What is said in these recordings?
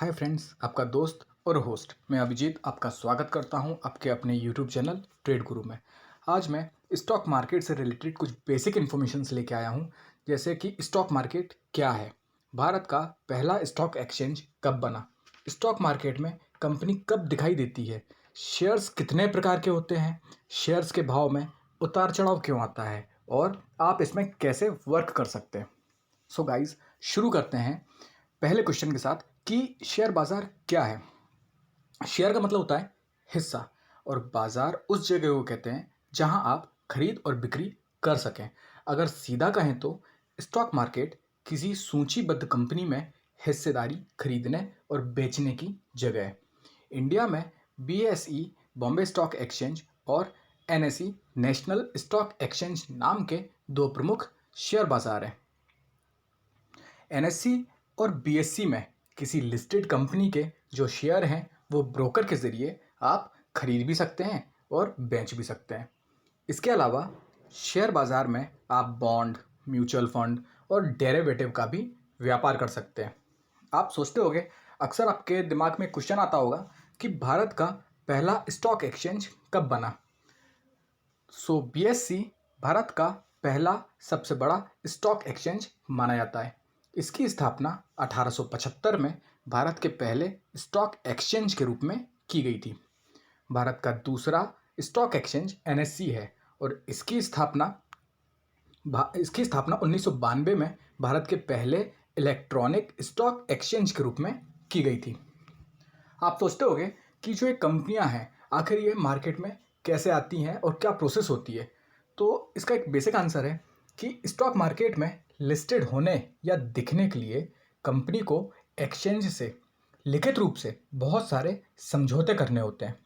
Hi friends, आपका दोस्त और होस्ट मैं अभिजीत आपका स्वागत करता हूं आपके अपने यूट्यूब चैनल ट्रेड गुरु में। आज मैं स्टॉक मार्केट से रिलेटेड कुछ बेसिक इन्फॉर्मेशंस लेके आया हूं, जैसे कि स्टॉक मार्केट क्या है, भारत का पहला स्टॉक एक्सचेंज कब बना, स्टॉक मार्केट में कंपनी कब दिखाई देती है, शेयर्स कितने प्रकार के होते हैं, शेयर्स के भाव में उतार चढ़ाव क्यों आता है और आप इसमें कैसे वर्क कर सकते हैं। सो गाइज, शुरू करते हैं पहले क्वेश्चन के साथ कि शेयर बाजार क्या है। शेयर का मतलब होता है हिस्सा, और बाजार उस जगह को कहते हैं जहां आप खरीद और बिक्री कर सकें। अगर सीधा कहें तो स्टॉक मार्केट किसी सूचीबद्ध कंपनी में हिस्सेदारी खरीदने और बेचने की जगह है। इंडिया में बीएसई बॉम्बे स्टॉक एक्सचेंज और एनएसई नेशनल स्टॉक एक्सचेंज नाम के दो प्रमुख शेयर बाजार हैं। एनएससी और बीएससी में किसी लिस्टेड कंपनी के जो शेयर हैं वो ब्रोकर के ज़रिए आप खरीद भी सकते हैं और बेच भी सकते हैं। इसके अलावा शेयर बाज़ार में आप बॉन्ड, म्यूचुअल फंड और डेरिवेटिव का भी व्यापार कर सकते हैं। आप सोचते होंगे, अक्सर आपके दिमाग में क्वेश्चन आता होगा कि भारत का पहला स्टॉक एक्सचेंज कब बना। बीएससी भारत का पहला सबसे बड़ा स्टॉक एक्सचेंज माना जाता है। इसकी स्थापना 1875 में भारत के पहले स्टॉक एक्सचेंज के रूप में की गई थी। भारत का दूसरा स्टॉक एक्सचेंज एनएससी है और इसकी स्थापना 1992 में भारत के पहले इलेक्ट्रॉनिक स्टॉक एक्सचेंज के रूप में की गई थी। आप सोचते होंगे कि जो ये कंपनियां हैं आखिर ये मार्केट में कैसे आती हैं और क्या प्रोसेस होती है। तो इसका एक बेसिक आंसर है कि स्टॉक मार्केट में लिस्टेड होने या दिखने के लिए कंपनी को एक्सचेंज से लिखित रूप से बहुत सारे समझौते करने होते हैं।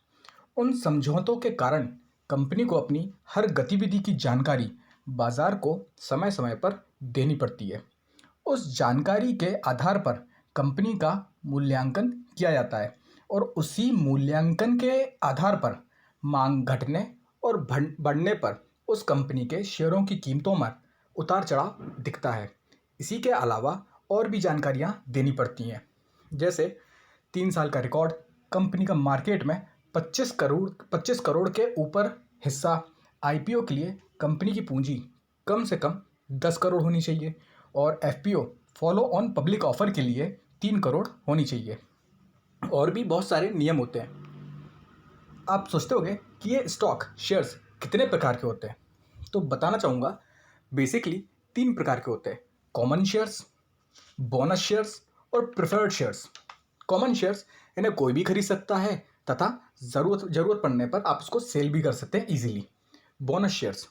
उन समझौतों के कारण कंपनी को अपनी हर गतिविधि की जानकारी बाजार को समय समय पर देनी पड़ती है। उस जानकारी के आधार पर कंपनी का मूल्यांकन किया जाता है और उसी मूल्यांकन के आधार पर मांग घटने और बढ़ने पर उस कंपनी के शेयरों की कीमतों में उतार चढ़ाव दिखता है। इसी के अलावा और भी जानकारियां देनी पड़ती हैं, जैसे 3 साल का रिकॉर्ड, कंपनी का मार्केट में 25 करोड़ के ऊपर हिस्सा, आईपीओ के लिए कंपनी की पूंजी कम से कम 10 करोड़ होनी चाहिए और FPO follow on public offer के लिए 3 करोड़ होनी चाहिए। और भी बहुत सारे नियम होते हैं। आप सोचते होंगे कि ये स्टॉक शेयर्स कितने प्रकार के होते हैं, तो बताना चाहूँगा बेसिकली 3 प्रकार के होते हैं: कॉमन शेयर्स, बोनस शेयर्स और प्रेफर्ड शेयर्स। कॉमन शेयर्स, इन्हें कोई भी खरीद सकता है तथा ज़रूरत पड़ने पर आप उसको सेल भी कर सकते हैं ईजिली। बोनस शेयर्स,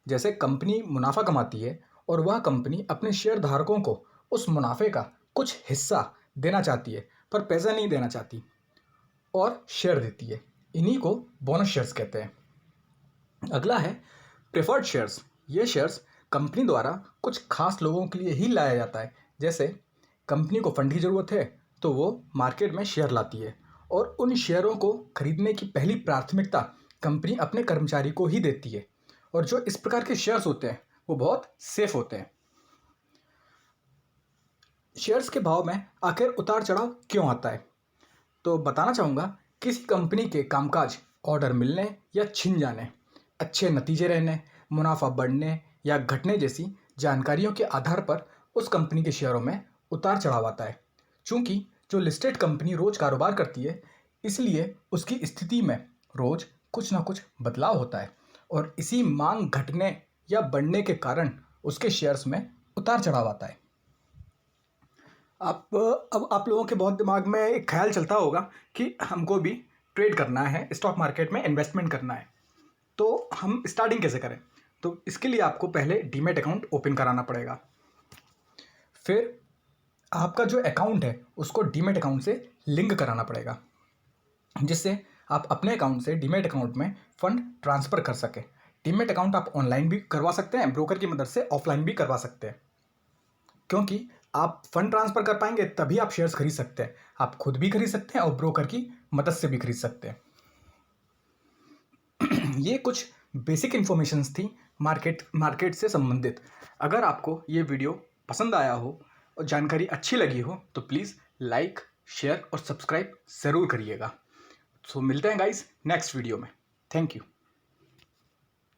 जैसे कंपनी मुनाफा कमाती है और वह कंपनी अपने शेयर धारकों को उस मुनाफे का कुछ हिस्सा देना चाहती है पर पैसा नहीं देना चाहती और शेयर देती है, इन्हीं को बोनस शेयर्स कहते हैं। अगला है प्रेफर्ड शेयर्स। ये शेयर्स कंपनी द्वारा कुछ खास लोगों के लिए ही लाया जाता है, जैसे कंपनी को फंड की ज़रूरत है तो वो मार्केट में शेयर लाती है और उन शेयरों को खरीदने की पहली प्राथमिकता कंपनी अपने कर्मचारी को ही देती है। और जो इस प्रकार के शेयर्स होते हैं वो बहुत सेफ होते हैं। शेयर्स के भाव में आखिर उतार चढ़ाव क्यों आता है, तो बताना चाहूँगा किसी कंपनी के कामकाज, ऑर्डर मिलने या छिन जाने, अच्छे नतीजे रहने, मुनाफा बढ़ने या घटने जैसी जानकारियों के आधार पर उस कंपनी के शेयरों में उतार चढ़ाव आता है। चूँकि जो लिस्टेड कंपनी रोज़ कारोबार करती है, इसलिए उसकी स्थिति में रोज़ कुछ ना कुछ बदलाव होता है और इसी मांग घटने या बढ़ने के कारण उसके शेयर्स में उतार चढ़ाव आता है। अब आप लोगों के बहुत दिमाग में एक ख्याल चलता होगा कि हमको भी ट्रेड करना है, स्टॉक मार्केट में इन्वेस्टमेंट करना है, तो हम स्टार्टिंग कैसे करें। तो इसके लिए आपको पहले डीमैट अकाउंट ओपन कराना पड़ेगा। फिर आपका जो अकाउंट है उसको डीमैट अकाउंट से लिंक कराना पड़ेगा, जिससे आप अपने अकाउंट से डीमैट अकाउंट में फ़ंड ट्रांसफ़र कर सकें। डीमैट अकाउंट आप ऑनलाइन भी करवा सकते हैं, ब्रोकर की मदद से ऑफलाइन भी करवा सकते हैं, क्योंकि आप फंड ट्रांसफ़र कर पाएंगे तभी आप शेयर्स खरीद सकते हैं। आप खुद भी खरीद सकते हैं और ब्रोकर की मदद से भी खरीद सकते हैं। ये कुछ बेसिक इन्फॉर्मेशंस थी मार्केट से संबंधित। अगर आपको ये वीडियो पसंद आया हो और जानकारी अच्छी लगी हो तो प्लीज़ लाइक, शेयर और सब्सक्राइब ज़रूर करिएगा। सो मिलते हैं गाइस नेक्स्ट वीडियो में। Thank you.